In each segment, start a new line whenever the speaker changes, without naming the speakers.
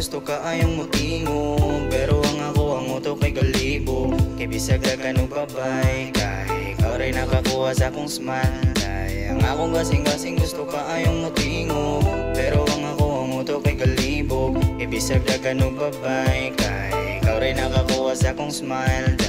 gusto ka ayong mutingo, pero ang ako ang utok kay galibo. Kay bisag dagan og babay, kay ikaw rin nakakuha sa akong smile. Kay ang akong gasing-gasing gusto ka ayong mutingo, pero ang ako ang utok kay galibo. Kay bisag dagan og babay, kay ikaw rin nakakuha sa akong smile.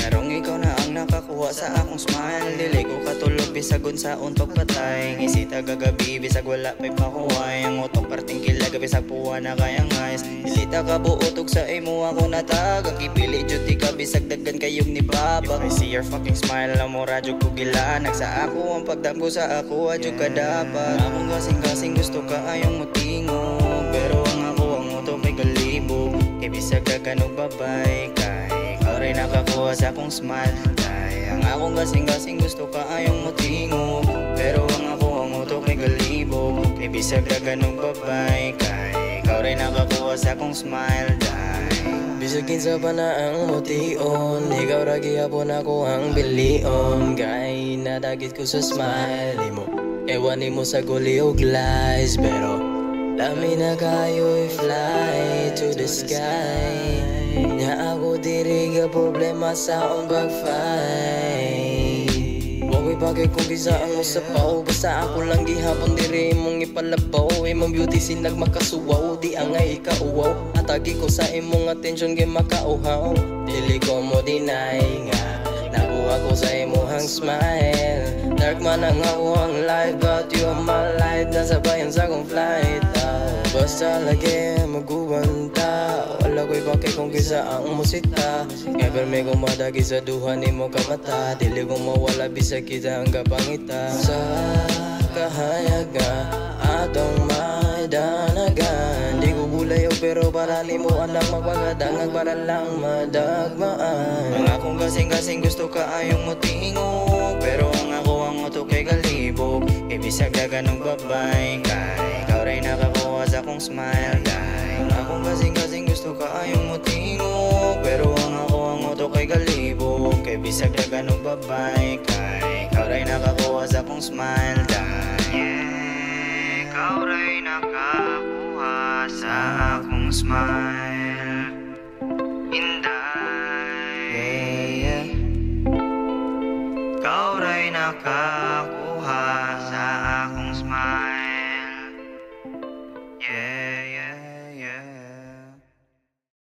Narong ikaw na ang nakakuha sa akong smile. Dili ko katulog bisag unsaon pagpatay. Ngisita gagabi bisag wala pa'y pakuway. Ang utok parting kilag bisag puwa na kayang eyes. Ilita ka buutok sa imo ako natag. Ang kipili jud di ka bisag daggan kayong ni Baba. If I see your fucking smile alam mo radyo ko gila. Nagsa ako ang pagdamgo sa ako adyo ka dapat. Akong gasing-gasing gusto ka ayong mutingo, pero ang ako ang utok kay galibo. Kay bisag dagan og babay, kay ikaw rin nakakuha sa akong smile. Kay ang akong gasing-gasing gusto ka ayong mutingo, pero ang ako ang utok kay galibo. Kay bisag dagan og babay, kay ikaw rin nakakuha sa akong smile.
Bisag kinsa pa na ang mution, ikaw ra gihapon ako ang bilion. Kay nadagit ko sa smile mo, ewan nimo sa guli og lies. Pero lami na kayo i-fly to the sky. Nya ako diri ka problema sa akong pag-fight. Huwag bagay kung gisaan mo sa pao, basta ako lang gihapon diri mong ipalabaw. Imong beauty sinag makasuwaw, di angay ikauwaw. Atagi ko sa imong atensyon kay makauhaw. Dili ko mo deny nga nakuha ko sa imong smile. Dark man ang ako ang light, but you are my light. Nasa bayan sa akong flight. Basta lagi magubanta, wala ko'y bakay kung kisa ang musita. Never may kumadagi sa duha ni mo kamata. Dili kong mawala bisag kita ang kapangita. Sa kahayaga atong maidanagan, di ko bulayo pero para ni mo alang magpagadangag para lang madagmaan.
Ang akong gasing-gasing gusto ka ayong mutingo, pero ang ako ang utok kay galibog. Kay bisag dagan og babay, kay ikaw rin nakakuha sa akong smile. Kay ang akong gasing-gasing gusto ka ayong mutingo, pero ang ako ang utok kay galibog. Kay bisag dagan og babay, kay ikaw rin nakakuha sa akong smile. Yeah, ikaw rin nakakuha sa akong smile. Inday, ikaw rin nakakuha sa